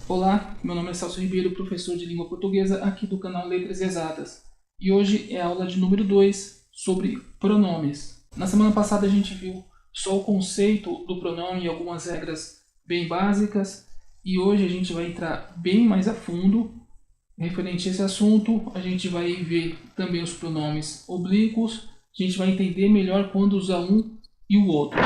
Olá, meu nome é Celso Ribeiro, professor de língua portuguesa aqui do canal Letras Exatas. E hoje é a aula de número 2 sobre pronomes. Na semana passada a gente viu só o conceito do pronome e algumas regras bem básicas. E hoje a gente vai entrar bem mais a fundo referente a esse assunto. A gente vai ver também os pronomes oblíquos. A gente vai entender melhor quando usar um e o outro.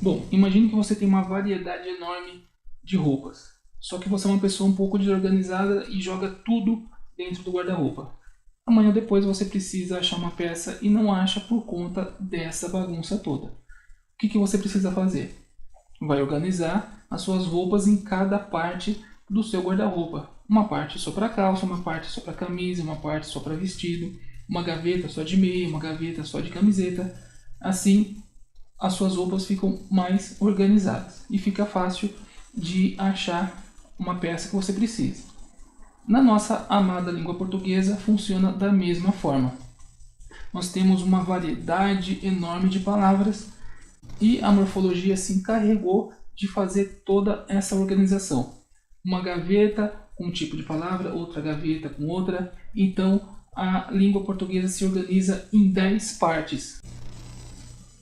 Bom, imagine que você tem uma variedade enorme de roupas. Só que você é uma pessoa um pouco desorganizada e joga tudo dentro do guarda-roupa. Amanhã ou depois você precisa achar uma peça e não acha por conta dessa bagunça toda. O que você precisa fazer? Vai organizar as suas roupas em cada parte do seu guarda-roupa. Uma parte só para calça, uma parte só para camisa, uma parte só para vestido, uma gaveta só de meia, uma gaveta só de camiseta. Assim, as suas roupas ficam mais organizadas e fica fácil de achar uma peça que você precisa. Na nossa amada língua portuguesa funciona da mesma forma. Nós temos uma variedade enorme de palavras e a morfologia se encarregou de fazer toda essa organização. Uma gaveta com um tipo de palavra, outra gaveta com outra. Então a língua portuguesa se organiza em 10 partes.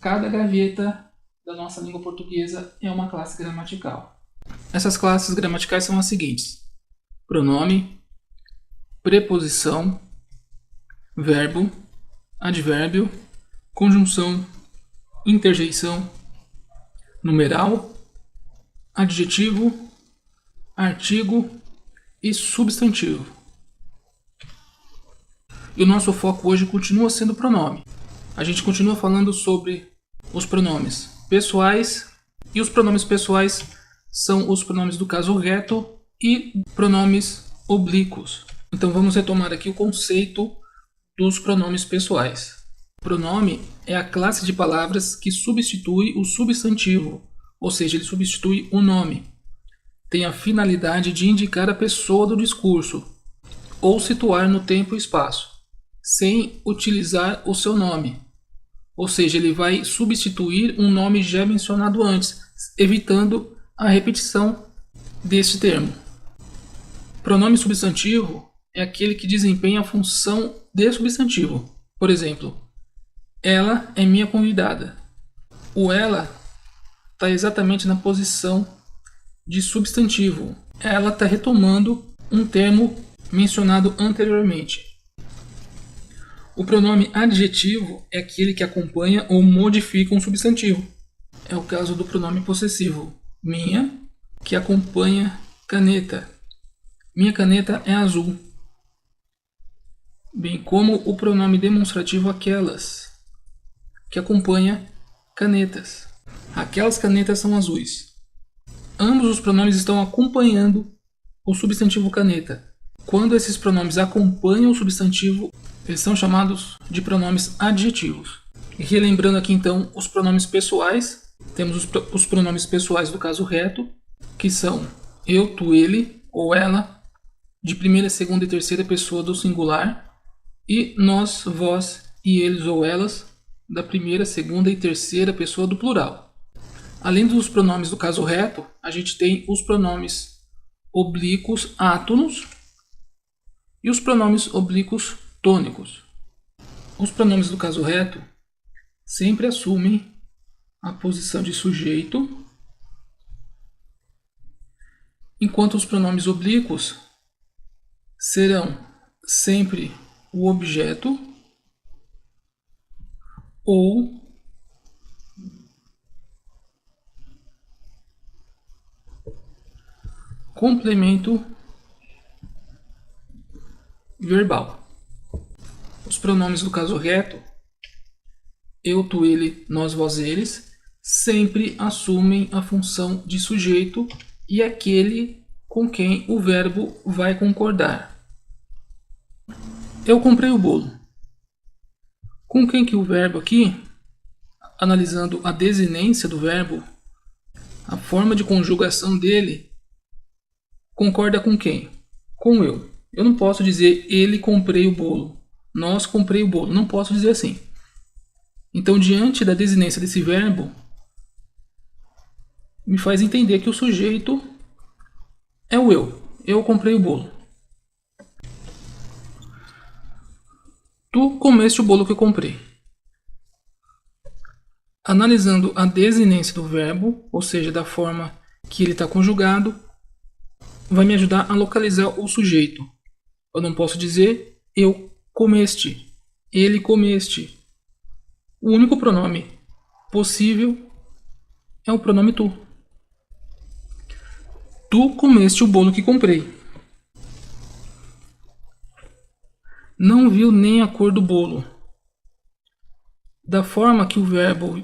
Cada gaveta da nossa língua portuguesa é uma classe gramatical. Essas classes gramaticais são as seguintes: pronome, preposição, verbo, advérbio, conjunção, interjeição, numeral, adjetivo, artigo e substantivo. E o nosso foco hoje continua sendo o pronome. A gente continua falando sobre os pronomes pessoais, e os pronomes pessoais são os pronomes do caso reto e pronomes oblíquos. Então vamos retomar aqui o conceito dos pronomes pessoais. Pronome é a classe de palavras que substitui o substantivo, ou seja, ele substitui o nome. Tem a finalidade de indicar a pessoa do discurso, ou situar no tempo e espaço, sem utilizar o seu nome. Ou seja, ele vai substituir um nome já mencionado antes, evitando a repetição deste termo. Pronome substantivo é aquele que desempenha a função de substantivo. Por exemplo, ela é minha convidada. O ela está exatamente na posição de substantivo. Ela está retomando um termo mencionado anteriormente. O pronome adjetivo é aquele que acompanha ou modifica um substantivo. É o caso do pronome possessivo. Minha, que acompanha caneta. Minha caneta é azul. Bem como o pronome demonstrativo aquelas, que acompanha canetas. Aquelas canetas são azuis. Ambos os pronomes estão acompanhando o substantivo caneta. Quando esses pronomes acompanham o substantivo, eles são chamados de pronomes adjetivos. E relembrando aqui então os pronomes pessoais, temos os pronomes pessoais do caso reto, que são eu, tu, ele ou ela, de primeira, segunda e terceira pessoa do singular, e nós, vós e eles ou elas, da primeira, segunda e terceira pessoa do plural. Além dos pronomes do caso reto, a gente tem os pronomes oblíquos átonos e os pronomes oblíquos tônicos. Os pronomes do caso reto sempre assumem a posição de sujeito, enquanto os pronomes oblíquos serão sempre o objeto ou complemento verbal. Os pronomes do caso reto, eu, tu, ele, nós, vós, eles, sempre assumem a função de sujeito e aquele com quem o verbo vai concordar. Eu comprei o bolo. Com quem que o verbo aqui, analisando a desinência do verbo, a forma de conjugação dele, concorda com quem? Com eu. Eu não posso dizer ele comprei o bolo. Nós comprei o bolo. Não posso dizer assim. Então, diante da desinência desse verbo, me faz entender que o sujeito é o eu. Eu comprei o bolo. Tu comeste o bolo que eu comprei. Analisando a desinência do verbo, ou seja, da forma que ele está conjugado, vai me ajudar a localizar o sujeito. Eu não posso dizer eu comeste, ele comeste. O único pronome possível é o pronome tu. Tu comeste o bolo que comprei. Não viu nem a cor do bolo. Da forma que o verbo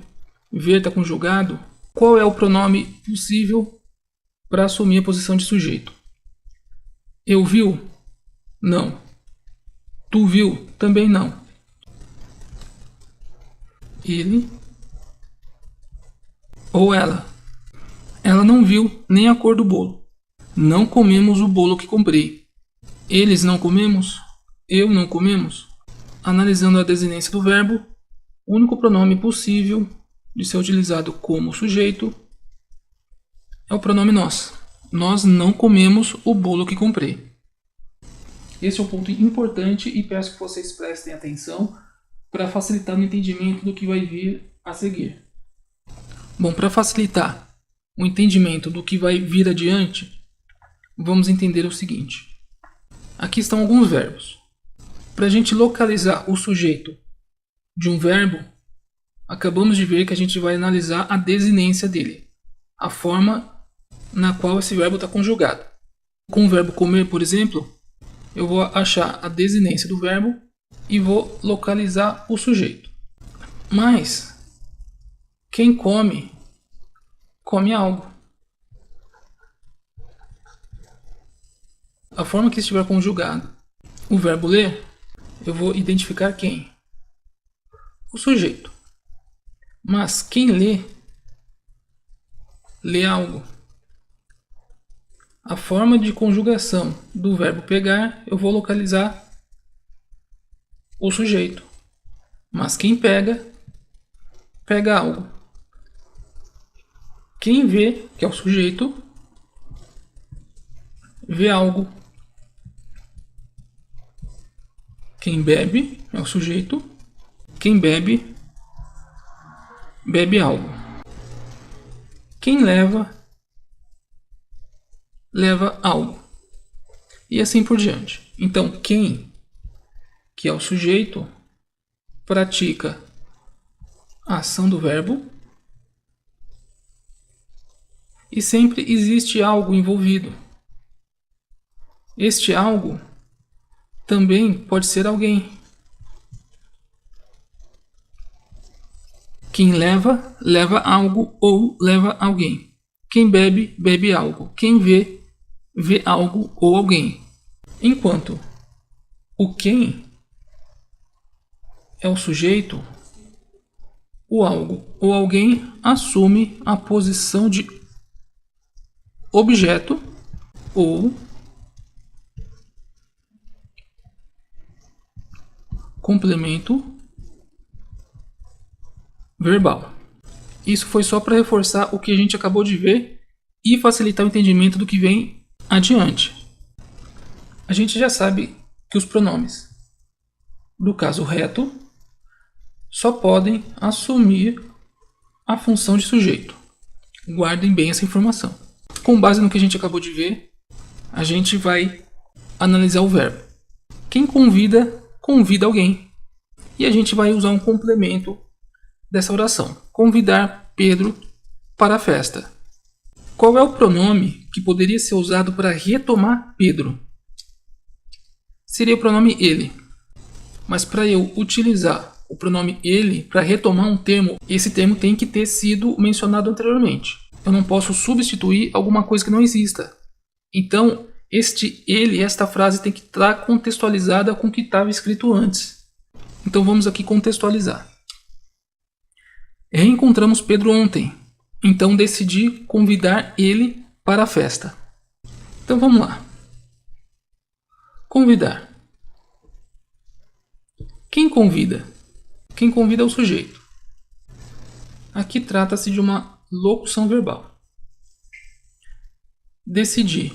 ver está conjugado, qual é o pronome possível para assumir a posição de sujeito? Eu viu? Não. Tu viu? Também não. Ele ou ela. Ela não viu nem a cor do bolo. Não comemos o bolo que comprei. Eles não comemos? Eu não comemos? Analisando a desinência do verbo, o único pronome possível de ser utilizado como sujeito é o pronome nós. Nós não comemos o bolo que comprei. Esse é um ponto importante e peço que vocês prestem atenção para facilitar no entendimento do que vai vir a seguir. Bom, para facilitar o entendimento do que vai vir adiante, vamos entender o seguinte. Aqui estão alguns verbos. Para a gente localizar o sujeito de um verbo, acabamos de ver que a gente vai analisar a desinência dele, a forma na qual esse verbo está conjugado. Com o verbo comer, por exemplo, eu vou achar a desinência do verbo e vou localizar o sujeito. Mas quem come, come algo. A forma que estiver conjugado o verbo ler, eu vou identificar quem? O sujeito. Mas quem lê, lê algo. A forma de conjugação do verbo pegar, eu vou localizar o sujeito. Mas quem pega, pega algo. Quem vê, que é o sujeito, vê algo. Quem bebe, é o sujeito. Quem bebe, bebe algo. Quem leva, leva algo. E assim por diante. Então, quem, que é o sujeito, pratica a ação do verbo e sempre existe algo envolvido. Este algo também pode ser alguém. Quem leva, leva algo ou leva alguém. Quem bebe, bebe algo. Quem vê, vê algo ou alguém. Enquanto o quem é o sujeito, o algo ou alguém assume a posição de objeto ou complemento verbal. Isso foi só para reforçar o que a gente acabou de ver e facilitar o entendimento do que vem adiante. A gente já sabe que os pronomes do caso reto só podem assumir a função de sujeito. Guardem bem essa informação. Com base no que a gente acabou de ver, a gente vai analisar o verbo. Quem convida, convida alguém. E a gente vai usar um complemento dessa oração. Convidar Pedro para a festa. Qual é o pronome que poderia ser usado para retomar Pedro? Seria o pronome ele. Mas para eu utilizar o pronome ele para retomar um termo, esse termo tem que ter sido mencionado anteriormente. Eu não posso substituir alguma coisa que não exista. Então, esta frase tem que estar contextualizada com o que estava escrito antes. Então vamos aqui contextualizar. Reencontramos Pedro ontem, então decidi convidar ele para a festa. Então vamos lá. Convidar. Quem convida? Quem convida é o sujeito. Aqui trata-se de uma locução verbal. Decidir.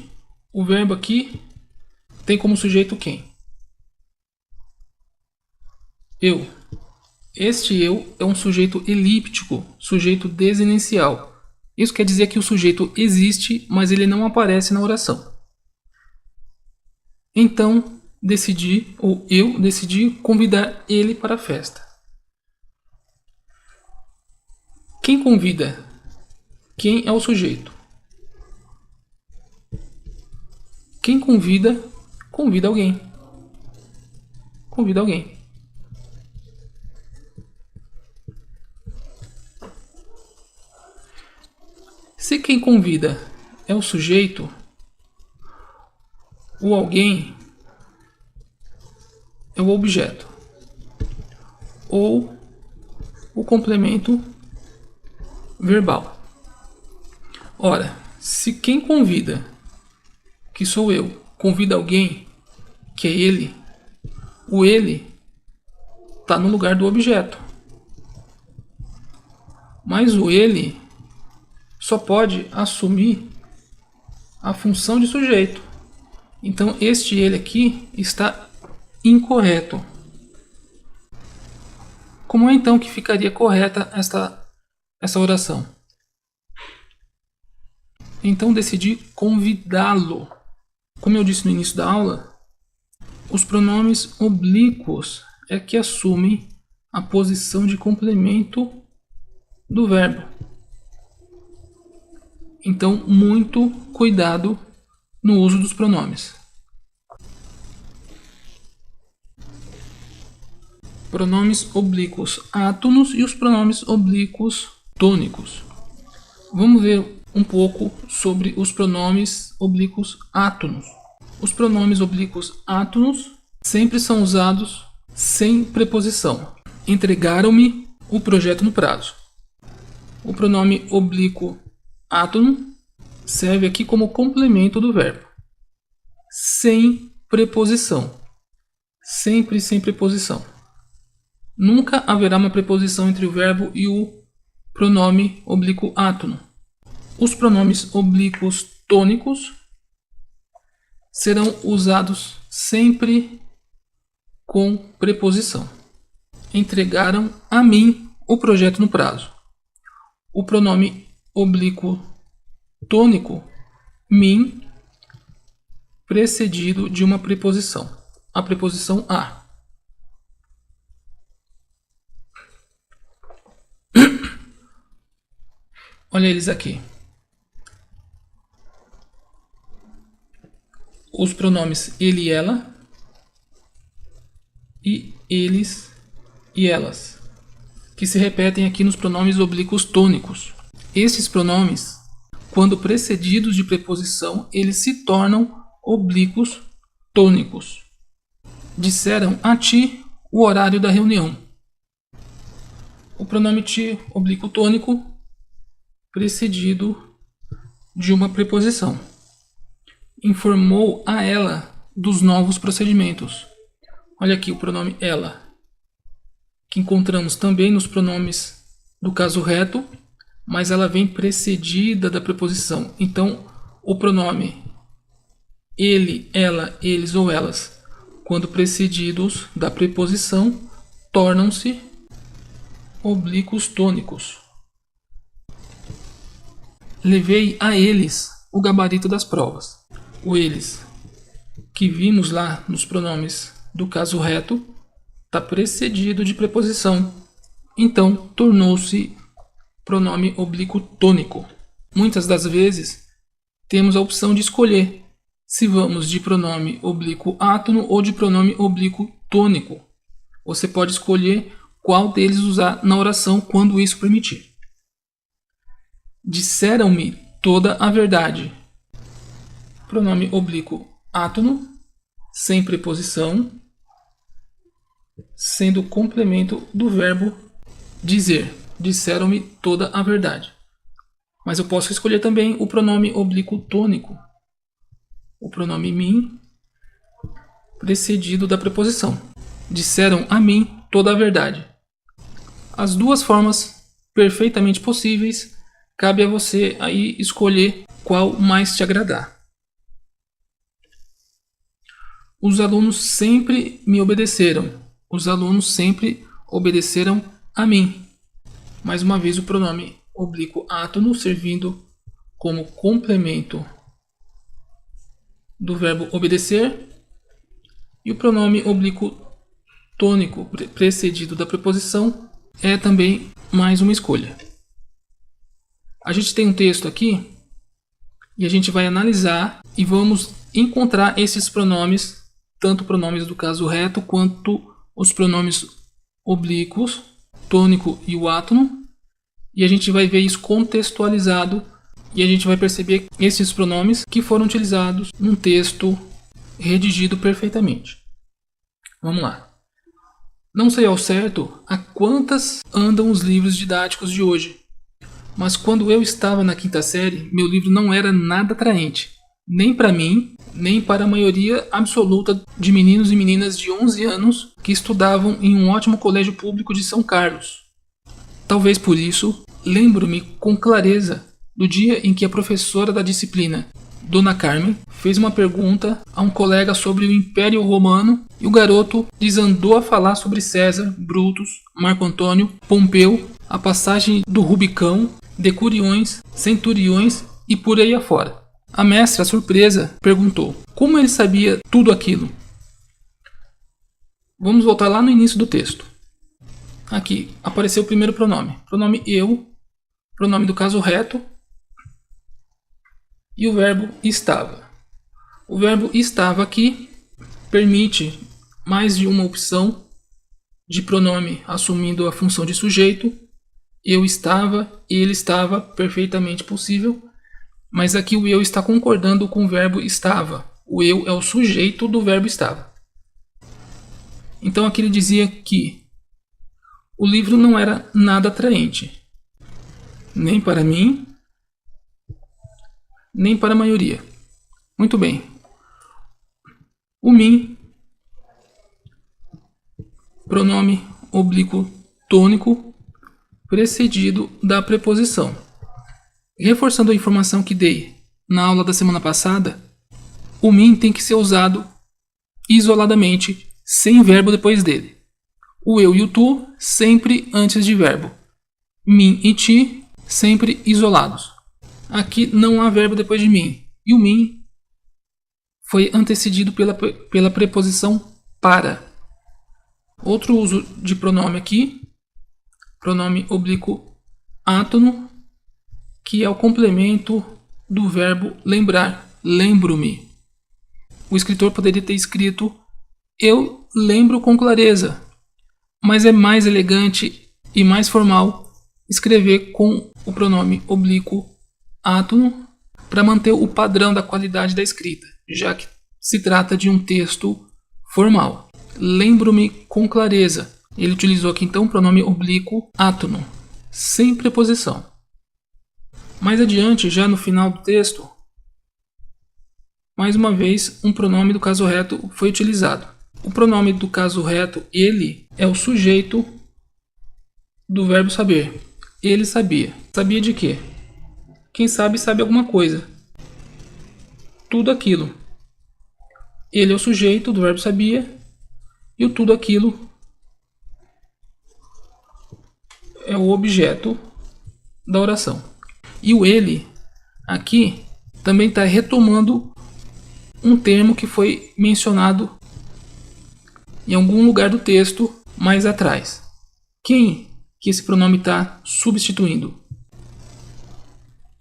O verbo aqui tem como sujeito quem? Eu. Este eu é um sujeito elíptico, sujeito desinicial. Isso quer dizer que o sujeito existe, mas ele não aparece na oração. Então, decidi, ou eu decidi convidar ele para a festa. Quem convida? Quem é o sujeito? Quem convida, convida alguém. Convida alguém. Se quem convida é o sujeito, o alguém é o objeto ou o complemento verbal. Ora, se quem convida, que sou eu, convida alguém, que é ele, o ele está no lugar do objeto. Mas o ele só pode assumir a função de sujeito. Então este ele aqui está incorreto. Como é então que ficaria correta essa oração? Então decidi convidá-lo. Como eu disse no início da aula, os pronomes oblíquos é que assumem a posição de complemento do verbo. Então, muito cuidado no uso dos pronomes. Pronomes oblíquos átonos e os pronomes oblíquos tônicos. Vamos ver um pouco sobre os pronomes oblíquos átonos. Os pronomes oblíquos átonos sempre são usados sem preposição. Entregaram-me o projeto no prazo. O pronome oblíquo átono serve aqui como complemento do verbo, sem preposição. Sempre sem preposição. Nunca haverá uma preposição entre o verbo e o pronome oblíquo átono. Os pronomes oblíquos tônicos serão usados sempre com preposição. Entregaram a mim o projeto no prazo. O pronome oblíquo tônico, mim, precedido de uma preposição. A preposição a. Olha eles aqui. Os pronomes ele e ela, e eles e elas, que se repetem aqui nos pronomes oblíquos tônicos. Esses pronomes, quando precedidos de preposição, eles se tornam oblíquos tônicos. Disseram a ti o horário da reunião. O pronome ti oblíquo tônico precedido de uma preposição. Informou a ela dos novos procedimentos. Olha aqui o pronome ela, que encontramos também nos pronomes do caso reto, mas ela vem precedida da preposição. Então, o pronome ele, ela, eles ou elas, quando precedidos da preposição, tornam-se oblíquos tônicos. Levei a eles o gabarito das provas. O eles, que vimos lá nos pronomes do caso reto, está precedido de preposição. Então, tornou-se pronome oblíquo tônico. Muitas das vezes, temos a opção de escolher se vamos de pronome oblíquo átono ou de pronome oblíquo tônico. Você pode escolher qual deles usar na oração quando isso permitir. Disseram-me toda a verdade. Pronome oblíquo átono, sem preposição, sendo complemento do verbo dizer. Disseram-me toda a verdade. Mas eu posso escolher também o pronome oblíquo tônico, o pronome mim, precedido da preposição. disseram a mim toda a verdade. As duas formas perfeitamente possíveis, cabe a você aí escolher qual mais te agradar. Os alunos sempre me obedeceram. Os alunos sempre obedeceram a mim. Mais uma vez o pronome oblíquo átono servindo como complemento do verbo obedecer. E o pronome oblíquo tônico precedido da preposição é também mais uma escolha. A gente tem um texto aqui e a gente vai analisar e vamos encontrar esses pronomes, tanto pronomes do caso reto quanto os pronomes oblíquos, tônico e o átono. E a gente vai ver isso contextualizado e a gente vai perceber esses pronomes que foram utilizados num texto redigido perfeitamente. Vamos lá. Não sei ao certo a quantas andam os livros didáticos de hoje, mas quando eu estava na quinta série, meu livro não era nada atraente, nem para mim, nem para a maioria absoluta de meninos e meninas de 11 anos que estudavam em um ótimo colégio público de São Carlos. Talvez por isso, lembro-me com clareza do dia em que a professora da disciplina, Dona Carmen, fez uma pergunta a um colega sobre o Império Romano e o garoto desandou a falar sobre César, Brutus, Marco Antônio, Pompeu, a passagem do Rubicão, decuriões, centuriões e por aí afora. A mestra, surpresa, perguntou como ele sabia tudo aquilo. Vamos voltar lá no início do texto. Aqui apareceu o primeiro pronome. Pronome eu, pronome do caso reto e o verbo estava. O verbo estava aqui permite mais de uma opção de pronome assumindo a função de sujeito. Eu estava, ele estava, perfeitamente possível. Mas aqui o eu está concordando com o verbo estava. O eu é o sujeito do verbo estava. Então aqui ele dizia que o livro não era nada atraente, nem para mim, nem para a maioria. Muito bem. O mim, pronome oblíquo tônico, precedido da preposição. Reforçando a informação que dei na aula da semana passada, o mim tem que ser usado isoladamente, sem verbo depois dele. O eu e o tu sempre antes de verbo. Mim e ti sempre isolados. Aqui não há verbo depois de mim. E o mim foi antecedido pela preposição para. Outro uso de pronome aqui, pronome oblíquo átono, que é o complemento do verbo lembrar. Lembro-me. O escritor poderia ter escrito eu lembro com clareza, mas é mais elegante e mais formal escrever com o pronome oblíquo átono para manter o padrão da qualidade da escrita, já que se trata de um texto formal. Lembro-me com clareza. Ele utilizou aqui então o pronome oblíquo átono, sem preposição. Mais adiante, já no final do texto, mais uma vez um pronome do caso reto foi utilizado. O pronome do caso reto, ele, é o sujeito do verbo saber. Ele sabia. Sabia de quê? Quem sabe, sabe alguma coisa. Tudo aquilo. Ele é o sujeito do verbo sabia e o tudo aquilo é o objeto da oração. E o ele, aqui, também está retomando um termo que foi mencionado em algum lugar do texto mais atrás. Quem que esse pronome está substituindo?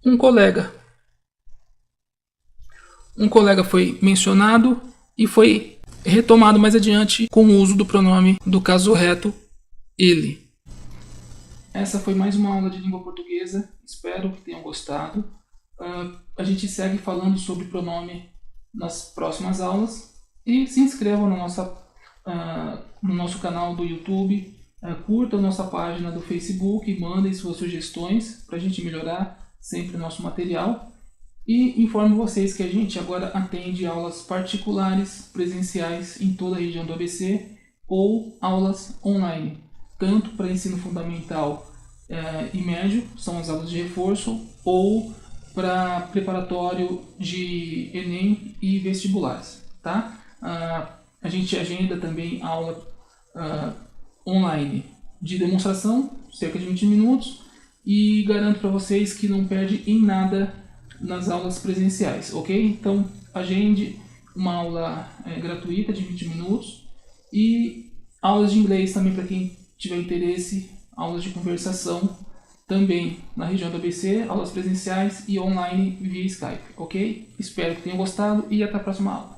Um colega. Um colega foi mencionado e foi retomado mais adiante com o uso do pronome do caso reto, ele. Essa foi mais uma aula de língua portuguesa. Espero que tenham gostado. A gente segue falando sobre pronome nas próximas aulas. E se inscrevam no nosso canal do YouTube. Curtam a nossa página do Facebook e mandem suas sugestões para a gente melhorar sempre o nosso material. E informo vocês que a gente agora atende aulas particulares, presenciais em toda a região do ABC ou aulas online, tanto para ensino fundamental e médio, são as aulas de reforço, ou para preparatório de Enem e vestibulares, tá? A gente agenda também aula online de demonstração, cerca de 20 minutos, e garanto para vocês que não perde em nada nas aulas presenciais, ok? Então, agende uma aula gratuita de 20 minutos e aulas de inglês também para quem tiver interesse, aulas de conversação também na região do ABC, aulas presenciais e online via Skype, ok? Espero que tenham gostado e até a próxima aula.